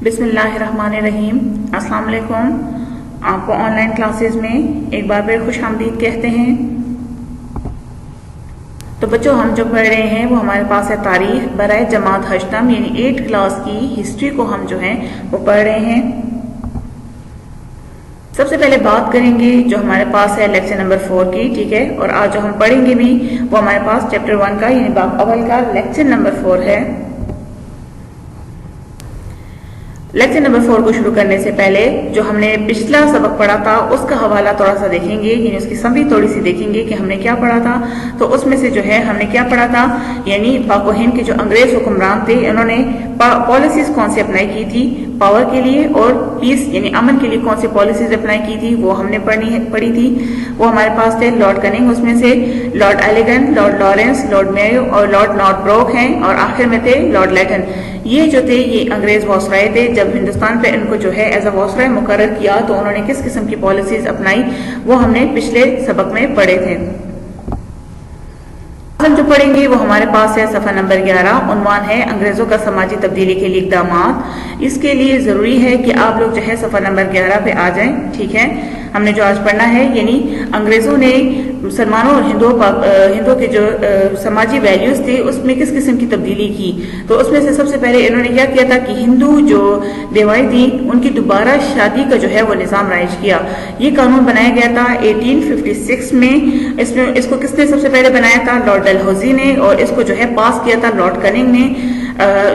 बिस्मिल्लाहिर्रहमानिर्रहीम। अस्सलाम वालेकुम। आपको ऑनलाइन क्लासेस में एक बार फिर खुश आमदीद कहते हैं। तो बच्चों, हम जो पढ़ रहे हैं वो हमारे पास है तारीख बराए जमात हश्तम, यानी 8th क्लास की हिस्ट्री को हम जो है वो पढ़ रहे हैं। सबसे पहले बात करेंगे जो हमारे पास है लेक्चर नंबर 4 की, ठीक है। और आज जो हम पढ़ेंगे भी वो हमारे पास चैप्टर 1 का यानी बाब अव्वल का लेक्चर नंबर 4 है। लेक्चर नंबर 4 को शुरू करने से पहले जो हमने पिछला सबक पढ़ा था उसका हवाला थोड़ा सा देखेंगे, यानी उसकी समरी थोड़ी सी देखेंगे कि हमने क्या पढ़ा था। तो उसमें से जो है हमने क्या पढ़ा था, यानी पाक व हिंद के जो अंग्रेज हुक्मरान थे इन्होंने पॉलिसीज कौन सी अप्लाई की थी पावर के लिए, और पीस यानी अमन के लिए कौन सी पॉलिसीज अप्लाई की थी वो हमने पढ़ी थी। वो हमारे पास थे लॉर्ड कनिंग, उसमें से Lord Elgin, Lord Lawrence, Lord Mayo और लॉर्ड नॉर्थब्रोक हैं, और आखिर में थे लॉर्ड लेटन। ये जो थे ये अंग्रेज वायसराय थे। जब हिंदुस्तान पे इनको जो है एज अ वायसराय मुकर्रर किया तो उन्होंने किस किस्म की पॉलिसीज अपनाई वो हमने पिछले सबक में पढ़े थे। हम जो पढ़ेंगे वो हमारे पास है सफा नंबर 11। उन्वान है अंग्रेजों का समाजी तब्दीली के लिए इक़दामात। इसके लिए जरूरी है कि आप लोग जो है सफा नंबर 11 पे आ जाएं, ठीक है। हमने जो आज पढ़ना है यानी अंग्रेजों ने मुसलमानों और हिंदुओं के जो समाजी वैल्यूज थे उसमें किस किस्म की तब्दीली की। तो उसमें से सबसे पहले इन्होंने क्या किया था कि हिंदू जो बेवाएं थी उनकी दोबारा शादी का जो है वो निज़ाम राइज किया। ये कानून बनाया गया था 1856 में। इसको किसने सबसे पहले बनाया था, लॉर्ड डलहौजी ने, और इसको जो है पास किया था लॉर्ड कनिंग ने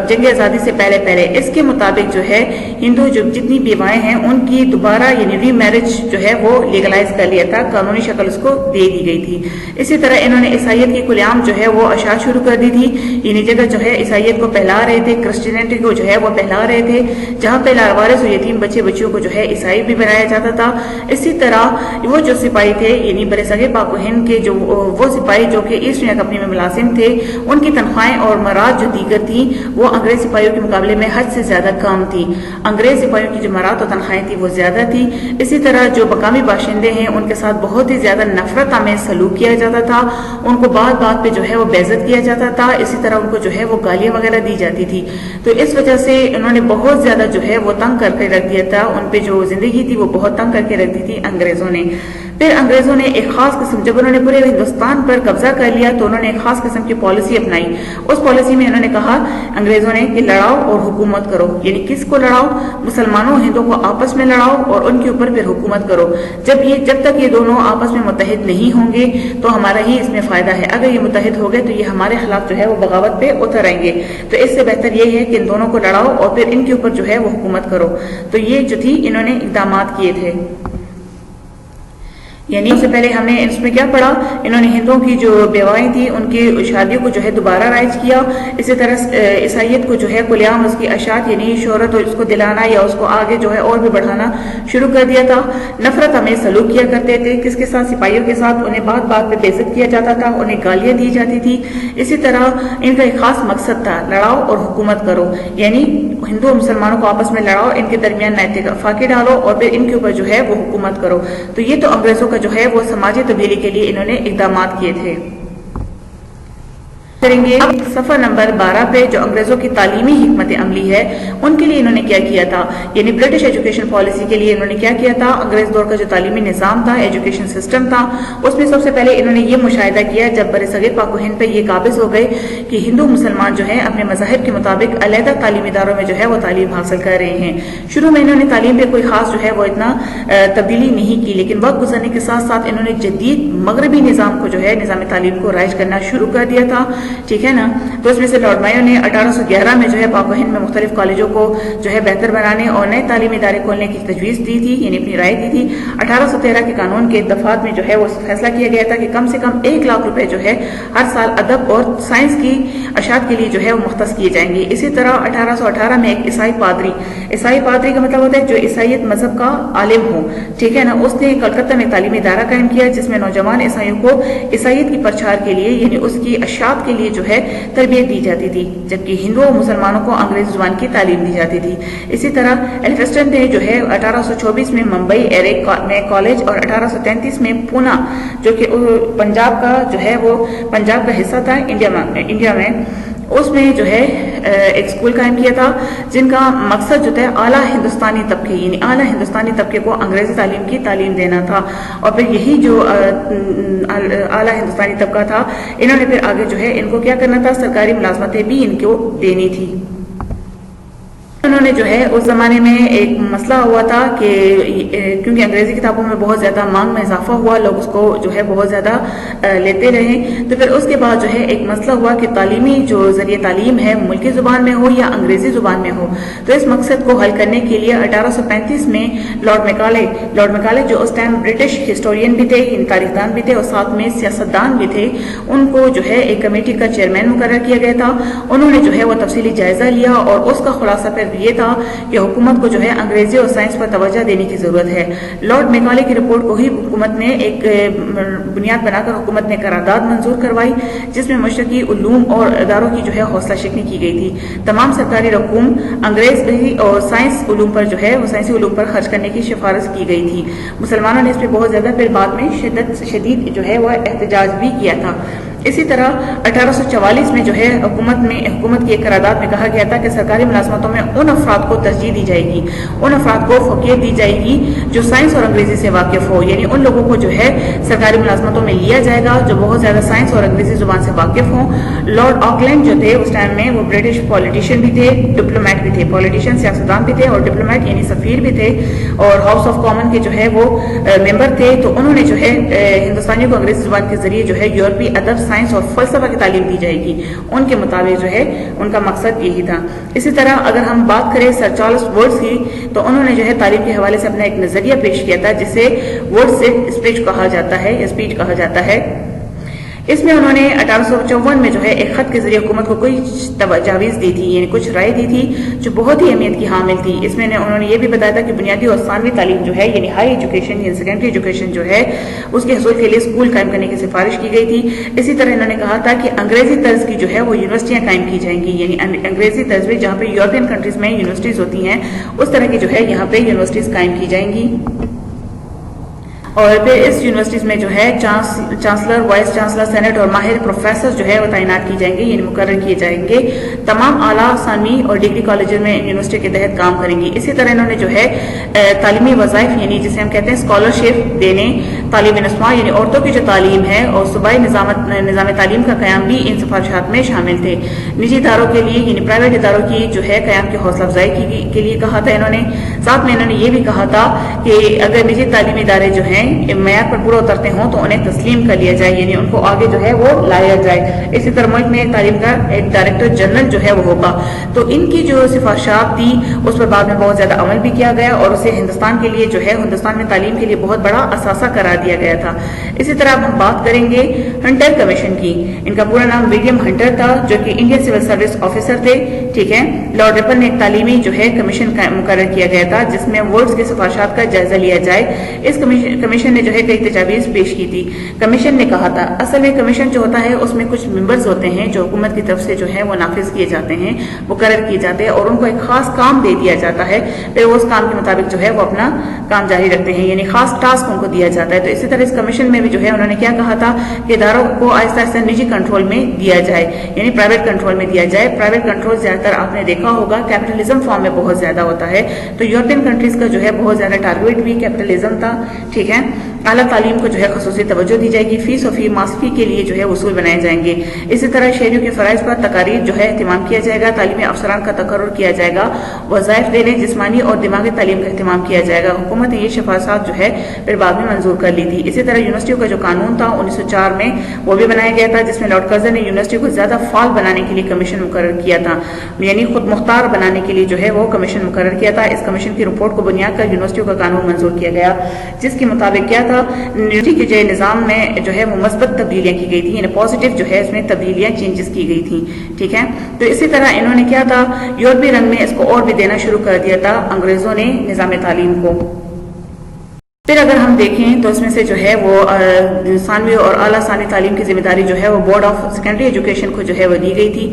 जंग आज़ादी से पहले। इसके मुताबिक जो है हिंदू जो जितनी बेवाएं हैं उनकी दोबारा यानी री मैरिज जो है वो लीगलाइज कर लिया था, कानूनी शक्ल उसको दे दी गई थी। इसी तरह इन्होंने ईसाइयत की खुलेआम जो है वो अशात शुरू कर दी थी। यानी जगह जो है ईसाइयत को फैला रहे थे, क्रिश्चियनिटी को जो है वो फैला रहे थे। जहाँ पे लावारिस और यतीम बच्चियों को जो है ईसाई भी बनाया जाता था। इसी तरह वो जो सिपाही थे यानी बरसग़ीर पाक व हिंद के जो वो सिपाही जो कि ईस्ट इंडिया कंपनी में मुलाजिम थे, उनकी तनख्वाहें और मराद जो दीगर थी वो अंग्रेज सिपाहियों के मुकाबले में हद से ज्यादा कम थी। अंग्रेज सिपाहियों की जो मराद और तनख्वाहें थी वो ज्यादा थी। इसी तरह जो मकामी बाशिंदे हैं उनके साथ बहुत ही ज्यादा नफरत आमेज सलूक किया जाता था। उनको बात बात पे जो है वो बेइज्जत किया जाता था। इसी तरह उनको जो है वो गालियां वगैरह दी जाती थी। तो इस वजह से इन्होंने बहुत ज्यादा जो है वो तंग करके रख दिया था। उन पे जो जिंदगी थी वो बहुत तंग करके रख दी थी अंग्रेजों ने। फिर अंग्रेजों ने एक खास किस्म, जब उन्होंने पूरे हिंदुस्तान पर कब्जा कर लिया तो उन्होंने एक खास किस्म की पॉलिसी अपनाई। उस पॉलिसी में इन्होंने कहा अंग्रेजों ने कि लड़ाओ और हुकूमत करो। यानी किसको लड़ाओ, मुसलमानों हिंदुओं को आपस में लड़ाओ और उनके ऊपर फिर हुकूमत करो। जब तक ये दोनों आपस में मुत्तहिद नहीं होंगे तो हमारा ही इसमें फायदा है। अगर ये मुत्तहिद हो गए तो ये हमारे खिलाफ जो है वो बगावत पे उतर आएंगे। तो इससे बेहतर ये है कि इन दोनों को लड़ाओ और फिर इनके ऊपर जो है वो हुकूमत करो। तो ये जो थी इन्होंने इक़दामात किए थे। यानी सबसे पहले हमने इसमें क्या पढ़ा, इन्होंने हिंदुओं की जो बेवाएं थी उनकी शादियों को जो है दोबारा राइज किया। इसी तरह ईसाइयत को जो है खुलेआम उसकी अशात यानी शोहरत और उसको दिलाना या उसको आगे जो है और भी बढ़ाना शुरू कर दिया था। नफरत हमें सलूक किया करते थे, किसके साथ, सिपाहियों के साथ। उन्हें बात बात पे बेइज्जत किया जाता था, उन्हें गालियां दी जाती थी। इसी तरह इनका एक खास मकसद था, लड़ाओ और हुकूमत करो। यानी हिंदू और मुसलमानों को आपस में लड़ाओ, इनके दरमियान नैतिक फाके डालो और फिर इनके ऊपर जो है वो हुकूमत करो। तो ये तो अंग्रेजों जो है वो समाजी तब्दीली के लिए इन्होंने इक़दामात किए थे। करेंगे सफा नंबर 12 पे जो अंग्रेजों की तालीमी हिकमत अमली है उनके लिए इन्होंने क्या किया था। यानी ब्रिटिश एजुकेशन पॉलिसी के लिए इन्होंने क्या किया था, अंग्रेज दौर का जो तालीमी निज़ाम था, एजुकेशन सिस्टम था, उसमें सबसे पहले इन्होंने ये मुशाहिदा किया जब बरसग़ीर पाक व हिंद पे ये काबिज हो गए कि हिंदू मुसलमान जो है अपने मज़ाहिब के मुताबिक अलहदा तालीमी इदारों में जो है वो तालीम हासिल कर रहे हैं। शुरू में इन्होंने तालीम पे कोई खास जो है वो इतना तब्दीली नहीं की, लेकिन वक्त गुजरने के साथ साथ इन्होंने जदीद मगरबी निज़ाम को जो है निज़ाम तालीम को राइज करना शुरू कर दिया था, ठीक है ना। तो इसमें से लॉर्ड मायो ने 1811 में जो है पाक व हिंद में मुख्तलिफ कॉलेजों को जो है बेहतर बनाने और नए तालीमी इदारे खोलने की तजवीज़ दी थी, यानी अपनी राय दी थी। 1813 के कानून के दफात में जो है वो फैसला किया गया था कि कम से कम 1 लाख रुपए जो है हर साल अदब और साइंस की अशात के लिए जो है वो मुख्तस किए जाएंगे। इसी तरह 1818 में एक ईसाई पादरी का मतलब होता है जो ईसाइयत मजहब का आलिम हो, ठीक है ना, उसने कलकत्ता में तालीमी इदारा कायम किया जिसमें नौजवान ईसाइयों को ईसाइयत की प्रचार के लिए यानी उसकी अशात के लिए जो है तरबियत दी जाती थी, जबकि हिंदुओं और मुसलमानों को अंग्रेजी जुबान की तालीम दी जाती थी। इसी तरह एल्फिंस्टन ने जो है 1824 में मुंबई एरिक में कॉलेज और 1833 में पूना जो कि पंजाब का जो है वो पंजाब का हिस्सा था इंडिया में उसमें जो है एक स्कूल कायम किया था जिनका मकसद जो था आला हिंदुस्तानी तबके यानी आला हिंदुस्तानी तबके को अंग्रेजी तालीम की तालीम देना था। और फिर यही जो आला हिंदुस्तानी तबका था, इन्होंने फिर आगे जो है इनको क्या करना था, सरकारी मुलाजमतें भी इनको देनी थी। उन्होंने जो है उस जमाने में एक मसला हुआ था कि क्योंकि अंग्रेजी किताबों में बहुत ज्यादा मांग में इजाफा हुआ, लोग उसको जो है बहुत ज्यादा लेते रहे, तो फिर उसके बाद जो है एक मसला हुआ कि तालीमी जो जरिए तालीम है मुल्की जुबान में हो या अंग्रेजी जुबान में हो। तो इस मकसद को हल करने के लिए 1835 में लॉर्ड मैकाले जो उस टाइम ब्रिटिश हिस्टोरियन भी थे, तारीखदान भी थे और साथ में सियासतदान भी थे, उनको जो है एक कमेटी का चेयरमैन मुकर्रर किया गया था। उन्होंने जो है वो तफसीली जायजा लिया और उसका खुलासा फिर ये था कि हुकूमत को जो है अंग्रेजी और साइंस पर तवज्जो देने की जरूरत है। लॉर्ड मैकाले की रिपोर्ट को ही हुकूमत ने एक बुनियाद बनाकर हुकूमत ने करारदाद मंजूर करवाई, जिसमें मशरकी उलूम और इदारों की जो है हौसला शिकनी की गई थी। तमाम सरकारी रकूम अंग्रेजी और साइंस उलूम पर जो है वो साइंसी उलूम पर खर्च करने की सिफारिश की गई थी। मुसलमानों ने इस पर बहुत ज्यादा फिर बाद में शदीद जो है वह एहतजाज भी किया था। इसी तरह 1844 में जो है हुकूमत की एक करारदाद में कहा गया था कि सरकारी मुलाजमतों में उन अफराद को तरजीह दी जाएगी, उन अफराद को फौकियत दी जाएगी जो साइंस और अंग्रेजी से वाकिफ हो, यानी उन लोगों को जो है सरकारी मुलाजमतों में लिया जाएगा जो बहुत ज्यादा साइंस और अंग्रेजी जुबान से वाकिफ हों। लॉर्ड ऑकलैंड जो थे उस टाइम में वो ब्रिटिश पॉलिटिशियन भी थे, डिप्लोमेट भी थे, पॉलिटिशियन सियासतदान भी थे और डिप्लोमेट यानी सफीर भी थे और हाउस ऑफ कॉमन के जो है वो मेंबर थे। तो उन्होंने जो है हिंदुस्तानियों को अंग्रेजी जुबान के जरिए जो है यूरोपीय अदब, साइंस और फलसफा की तालीम दी जाएगी, उनके मुताबिक जो है उनका मकसद यही था। इसी तरह अगर हम बात करें सर चार्ल्स वुड्स की, तो उन्होंने जो है तालीम के हवाले से अपना एक नजरिया पेश किया था जिसे वुड्स स्पीच कहा जाता है, स्पीच कहा जाता है। इसमें उन्होंने 1854 में जो है एक खत के जरिए हुकूमत को कोई तजावीज दी थी, यानी कुछ राय दी थी जो बहुत ही अहमियत की हामिल थी। इसमें उन्होंने ये भी बताया था कि बुनियादी और सानवी तालीम जो है यानी हाई एजुकेशन यानी सेकेंडरी एजुकेशन जो है उसके हसूल के लिए स्कूल कायम करने की सिफारिश की गई थी। इसी तरह इन्होंने कहा था कि अंग्रेजी तर्ज की जो है वो यूनिवर्सिटियां कायम की जाएंगी, यानी अंग्रेजी तर्ज में जहाँ पे यूरोपियन कंट्रीज में यूनिवर्सिटीज होती हैं उस तरह की जो है यहाँ पे यूनिवर्सिटीज कायम की जाएंगी। और फिर इस यूनिवर्सिटीज में जो है चांसलर, वाइस चांसलर, सेनेट और माहिर प्रोफेसर जो है वो तैनात की जाएंगे, यानी मुकर्रर किए जाएंगे। तमाम आला, सानवी और डिग्री कॉलेजों में यूनिवर्सिटी के तहत काम करेंगी। इसी तरह इन्होंने जो है तालीमी वज़ाइफ यानी जिसे हम कहते हैं स्कॉलरशिप देने, तालीमी नस्वा यानी औरतों की जो तालीम है और सूबाई निज़ाम तालीम का क़याम भी इन सिफारिशात में शामिल थे। निजी इदारों के लिए यानी प्राइवेट इदारों की जो है क़याम की हौसला अफजाई के लिए कहा था इन्होंने। साथ में इन्होंने ये भी कहा था कि अगर निजी तालीमी इदारे जो हैं मेयार पर पूरा उतरते हों तो उन्हें तस्लीम कर लिया जाए, यानी उनको आगे जो है वो लाया जाए। इसी तरह मुल्क में तालीम का एक डायरेक्टर जनरल जो है वो होगा। तो इनकी जो सिफारिशात थी उस पर बाद में बहुत ज्यादा अमल भी किया गया और उसे हिंदुस्तान के लिए जो है हिंदुस्तान में तालीम के लिए बहुत बड़ा असासा करार दिया गया था। इसी तरह अब हम बात करेंगे हंटर कमीशन की। इनका पूरा नाम विलियम हंटर था जो कि इंडियन सिविल सर्विस ऑफिसर थे, ठीक है। लॉर्ड रिपन ने एक तालीमी जो है कमीशन मुकर्रर किया गया था जिसमें वुड्स की सिफारिशात का जायजा लिया जाए। इस कमीशन ने जो है कई तजावीज पेश की थी। कमीशन ने कहा था असल में कमीशन जो होता है उसमें कुछ मेंबर्स होते हैं जो हुकूमत की तरफ से जो है वो नाफिज किए जाते हैं, मुकर्रर किए जाते हैं और उनको एक खास काम दे दिया जाता है, फिर वो उस काम के मुताबिक जो है वो अपना काम जारी रखते हैं, यानी खास टास्क उनको दिया जाता है। तो इसी तरह इस कमीशन में भी जो है उन्होंने क्या कहा था कि इदारों को आहिस्ता आहिस्ता निजी कंट्रोल में दिया जाए, यानी प्राइवेट कंट्रोल में दिया जाए। प्राइवेट कंट्रोल ज्यादातर आपने देखा होगा कैपिटलिज्म फॉर्म में बहुत ज्यादा होता है, तो यूरोपियन कंट्रीज का जो है बहुत ज्यादा टारगेट भी कैपिटलिज्म था, ठीक है। आला तालीम को जो है खसूसी तवज्जो दी जाएगी, फीस और फी मासफी के लिए जो है उसूल बनाए जाएंगे। इसी तरह शहरियों के फराइज पर तकारीर जो है एहतमाम किया जाएगा, तालीमी अफसरान का तकर्रुर किया जाएगा, वज़ाइफ देने, जिस्मानी और दिमागी तालीम का एहतमाम किया जाएगा। हुकूमत ने ये सिफारिशात जो है फिर बाद में मंजूर कर ली थी। इसी तरह यूनिवर्सिटियों का जो कानून था 1904 में वो भी बनाया गया था जिसमें लॉर्ड कर्जन ने यूनिवर्सिटी को ज्यादा फाल बनाने के लिए कमीशन मुकर्रर किया था, यानी खुद मुख्तार बनाने के लिए जो है वो कमीशन मुकर्रर किया था। इस कमीशन की रिपोर्ट को बुनियाद कर यूनिवर्सिटियों का कानून मंजूर किया गया जिसके मुताबिक क्या था यूनिवर्सिटी के जो निज़ाम में जो है वो मस्बत तब्दीलियां की गई थी, यानी पॉजिटिव जो है इसमें तब्दीलियां चेंजेस की गई थी, ठीक है। तो इसी तरह इन्होंने क्या था यूरोपीय रंग में इसको और भी देना शुरू कर दिया था अंग्रेजों ने निज़ाम तालीम को। फिर अगर हम देखें तो इसमें से जो है वो सानवी और आला सानी तालीम की जिम्मेदारी जो है वो बोर्ड ऑफ सेकेंडरी एजुकेशन को जो है वो दी गई थी।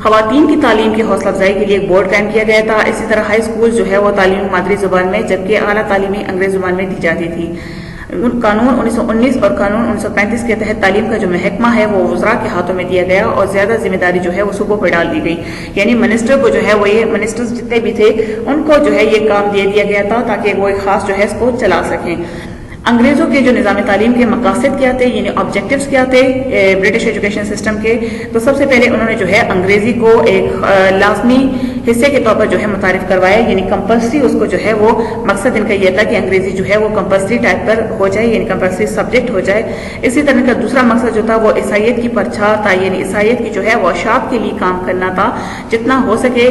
खवातीन की तालीम की हौसला अफजाई के लिए एक बोर्ड कायम किया गया था। इसी तरह हाई स्कूल जो है वो तालीम मादरी जुबान में जबकि आला तालीमी अंग्रेज जुबान में दी जाती थी। कानून 1919 और कानून 1935 के तहत तालीम का जो महकमा है वो वज़रा के हाथों में दिया गया और ज़्यादा जिम्मेदारी जो है वो सूबों पर डाल दी गई। यानी मिनिस्टर को जो है वो ये मिनिस्टर्स जितने भी थे उनको जो है ये काम दे दिया गया था ताकि वो एक खास जो है इसको चला सकें। अंग्रेज़ों के जो निज़ाम तालीम के मकासद क्या थे, यानी ऑब्जेक्टिव्स क्या थे ब्रिटिश एजुकेशन सिस्टम के, तो सबसे पहले उन्होंने जो है अंग्रेज़ी को एक लाजमी हिस्से के तौर पर जो है मुतारिफ करवाया, यानी कंपल्सरी उसको जो है वो मकसद इनका यह था कि अंग्रेज़ी जो है वो कंपल्सरी टाइप पर हो जाए, यानी कंपल्सरी सब्जेक्ट हो जाए। इसी तरह का दूसरा मकसद जो था वो ईसाइयत की परछाल था, यानी ईसाइयत की जो है वो अशाब के लिए काम करना था, जितना हो सके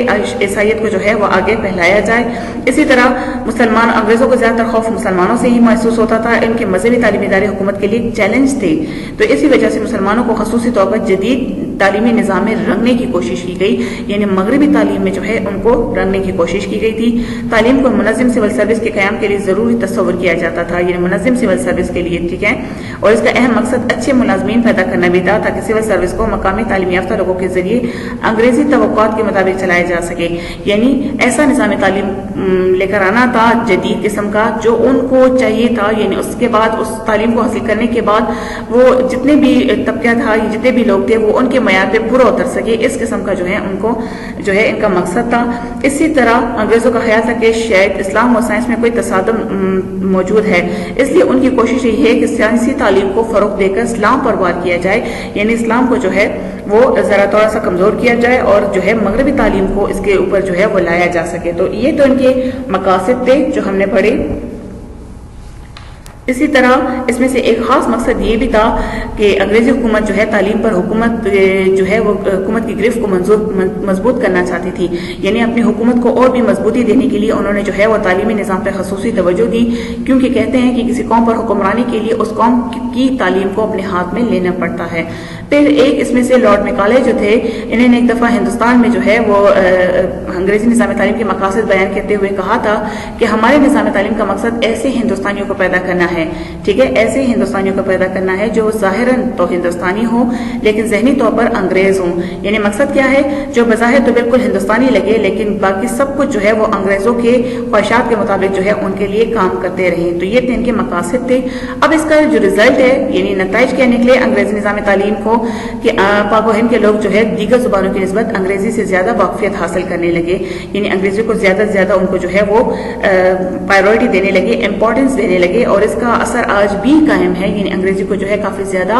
ईसाइयत को जो है वो आगे फैलाया जाए। इसी तरह मुसलमान अंग्रेज़ों को ज़्यादातर खौफ मुसलमानों से ही महसूस होता था, इनके मजहबी तालीमी इदारे हुकूमत के लिए चैलेंज थे, तो इसी वजह से मुसलमानों को खसूसी तौर पर जदीद तालीमी निज़ाम में रंगने की कोशिश की गई, यानी मगरबी तालीम में जो है उनको रंगने की कोशिश की गई थी। तालीम को मुनज़्ज़म सिविल सर्विस के क़याम के लिए ज़रूरी तस्वुर किया जाता था, यानी मुनज़्ज़म सिविल सर्विस के लिए, ठीक है, और इसका अहम मकसद अच्छे मुलाजमीन पैदा करना भी था ताकि सिविल सर्विस को मकामी तालीम याफ्ता लोगों के जरिए अंग्रेजी तवक्कुआत के मुताबिक चलाया जा सके, यानी ऐसा निज़ाम तालीम लेकर आना था जदीद किस्म का जो उनको चाहिए था। यानी उसके बाद उस तालीम को हासिल करने के बाद वो जितने भी तबका था, जितने भी लोग थे वो उनके मयार पे पूरा उतर सके, इस किस्म का जो है उनको जो है इनका मकसद था। इसी तरह अंग्रेजों का ख्याल था कि शायद इस्लाम और साइंस में कोई तसादुम मौजूद है, इसलिए उनकी कोशिश यही है कि साइंसी तालीम को फरोग देकर इस्लाम पर वार किया जाए, यानी इस्लाम को जो है वो जरा थोड़ा सा कमजोर किया जाए और जो है मगरबी तालीम को इसके ऊपर जो है वो लाया जा सके। तो ये तो इनके मकासद थे जो हमने पढ़े। इसी तरह इसमें से एक खास मकसद ये भी था कि अंग्रेजी हुकूमत जो है तालीम पर हुकूमत जो है वो हुकूमत की गिरफ्त को मजबूत करना चाहती थी, यानी अपनी हुकूमत को और भी मजबूती देने के लिए उन्होंने जो है वो तालीमी निज़ाम पर खसूसी तवज्जो दी, क्योंकि कहते हैं कि किसी कौम पर हुक्मरानी के लिए उस कौम की तालीम को अपने हाथ में लेना पड़ता है। फिर एक इसमें से लॉर्ड मैकाले जो थे, इन्होंने एक दफ़ा हिंदुस्तान में जो है वो अंग्रेजी निज़ाम तालीम के मकासद बयान करते हुए कहा था कि हमारे निज़ाम तालीम का मकसद ऐसे हिंदुस्तानियों को पैदा करना है, ठीक है, ऐसे हिंदुस्तानियों को पैदा करना है जो ज़ाहिरन तो हिंदुस्तानी हो लेकिन ज़हनी तौर पर अंग्रेज हों। यानी मकसद क्या है, जो बज़ाहिर तो बिल्कुल हिंदुस्तानी लगे लेकिन बाकी सब कुछ जो है वो अंग्रेजों के ख्वाहिशात के मुताबिक जो है उनके लिए काम करते रहे। तो ये इनके मकासद थे। अब इसका जो रिजल्ट है, यानी नताइज क्या निकले अंग्रेजी निज़ाम तालीम को कि पाक व हिंद के लोग जो है दीगर जुबानों की निस्बत अंग्रेजी से ज्यादा वाकफियत हासिल करने लगे, यानी अंग्रेजी को ज्यादा से ज्यादा उनको जो है वो प्रायोरिटी देने लगे, इंपॉर्टेंस देने लगे, और इसका असर आज भी कायम है, यानी अंग्रेजी को जो है काफी ज्यादा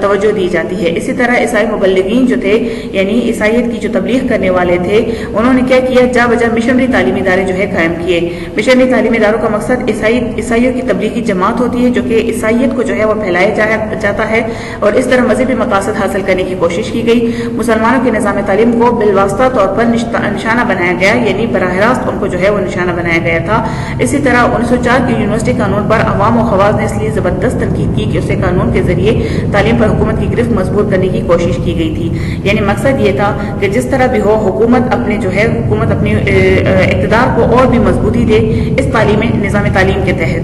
तवज्जो दी जाती है। इसी तरह ईसाई मुबल्लिगीन जो थे, यानी ईसाइयत की जो तबलीग करने वाले थे, उन्होंने क्या किया, जा बजा मिशनरी तालीमी इदारे जो है कायम किए। मिशनरी तालीमी इदारों का मकसद ईसाइयों की तबलीगी जमात होती है जो कि ईसाइयत को जो है वो फैलाया जाता है, और इस तरह मजहबी मकासद हासिल करने की कोशिश की गई। मुसलमानों के निज़ाम तालीम को बिलवास्ता तौर पर निशाना बनाया गया, यानी बराह रास्त उनको जो है वो निशाना बनाया गया था। इसी तरह 1904 के यूनिवर्सिटी कानून पर अवाम और खवास ने इसलिए जबरदस्त तनकीद की कि उसे कानून के जरिए तालीम पर हुकूमत की गिरफ्त मजबूत करने की कोशिश की गई थी। यानी मकसद ये था कि जिस तरह भी हो हुकूमत अपने इक़्तिदार को और भी मजबूती दे इस तालीमी निज़ाम तालीम के तहत।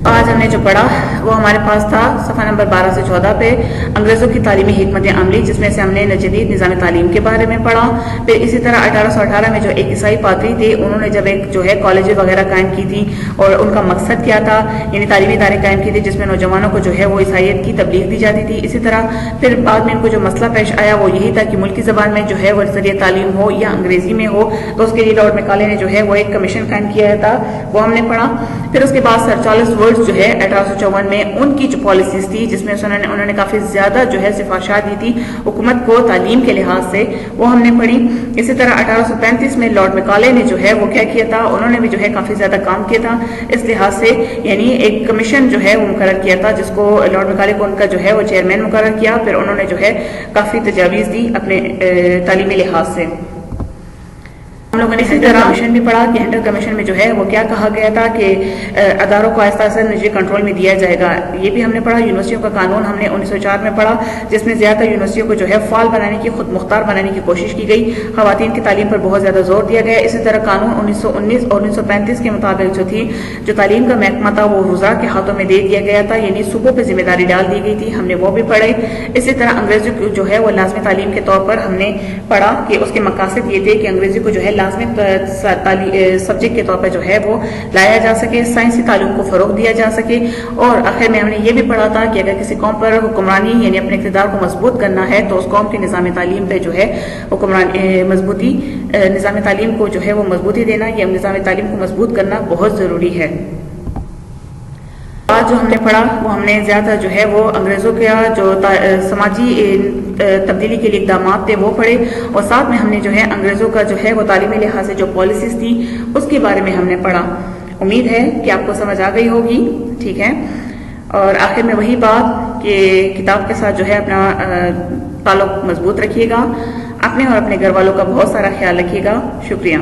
आज हमने जो पढ़ा वो हमारे पास था सफ़ा नंबर 12 से 14 पे अंग्रेज़ों की तालीमी हिकमत अमली, जिसमें से हमने जदीद निज़ाम तालीम के बारे में पढ़ा। फिर इसी तरह 1818 में जो एक ईसाई पादरी थे, उन्होंने जब एक जो है कॉलेज वगैरह कायम की थी, और उनका मकसद क्या था, यानी तालीमी इदारे कायम की थी जिसमें नौजवानों को जो है वो ईसाइयत की तबलीग दी जाती थी। इसी तरह फिर बाद में इनको जो मसला पेश आया वो यही था कि मुल्की ज़बान में जो है वो ज़रिए तालीम हो या अंग्रेज़ी में हो, तो उसके लिए लॉर्ड मैकाले ने जो है वो एक कमीशन कायम किया था, वो हमने पढ़ा। फिर उसके बाद सर चार्ल्स वर्ड्स जो है 1854 में उनकी जो पॉलिसीज थी, जिसमें उन्होंने काफी ज्यादा जो है सिफारिशात दी थी हुकूमत को तालीम के लिहाज से, वो हमने पढ़ी। इसी तरह 1835 में लॉर्ड मैकाले ने जो है वो क्या किया था, उन्होंने भी जो है काफी ज्यादा काम किया था इस लिहाज से, यानी एक कमीशन जो है वो मुकर्रर किया था जिसको लॉर्ड मैकाले को उनका जो है वो चेयरमैन मुकर्रर किया। फिर उन्होंने जो है काफी तजावीज दी अपने तालीमी लिहाज से। हम लोगों ने सेंट्रल कमीशन भी पढ़ा कि सेंट्रल कमीशन में जो है वो क्या कहा गया था कि अदारों को आहिस्ता आहिस्ता निजी कंट्रोल में दिया जाएगा, ये भी हमने पढ़ा। यूनिवर्सिटियों का कानून हमने 1904 में पढ़ा, जिसमें ज्यादा यूनिवर्सिटियों को जो है फाल बनाने की, खुद मुख्तार बनाने की कोशिश की गई, खवातीन की तालीम पर बहुत ज्यादा जोर दिया गया। इसी तरह कानून 1919 और 1935 के मुताबिक जो तालीम का महकमा था वो वज़रा के हाथों में दे दिया गया था, यानी सूबों पर जिम्मेदारी डाल दी गई थी, हमने वो भी पढ़ी। इसी तरह अंग्रेजी जो है वो लाजमी तालीम के तौर पर हमने पढ़ा कि उसके मकासद ये थे कि अंग्रेजी को जो है लाजमी सब्जेक्ट के तौर पर जो है वो लाया जा सके, साइंसी तालीम को फ़रोग दिया जा सके। और आखिर में हमने ये भी पढ़ा था कि अगर किसी कौम पर हुक्मरानी यानी अपने इक़्तिदार को मजबूत करना है तो उस कौम के निज़ाम तालीम पे जो है मजबूती निज़ाम तालीम को जो है वो मजबूती देना, या निज़ाम तालीम को मजबूत करना बहुत ज़रूरी है। आज जो हमने पढ़ा वो हमने ज़्यादा जो है वो अंग्रेज़ों का जो समाजी तब्दीली के लिए इक़दाम थे वो पढ़े, और साथ में हमने जो है अंग्रेज़ों का जो है वो तालीमी लिहाज से जो पॉलिसीज़ थी उसके बारे में हमने पढ़ा। उम्मीद है कि आपको समझ आ गई होगी, ठीक है। और आखिर में वही बात कि किताब के साथ जो है अपना ताल्लुक़ मजबूत रखिएगा, अपने और अपने घर वालों का बहुत सारा ख्याल रखिएगा। शुक्रिया।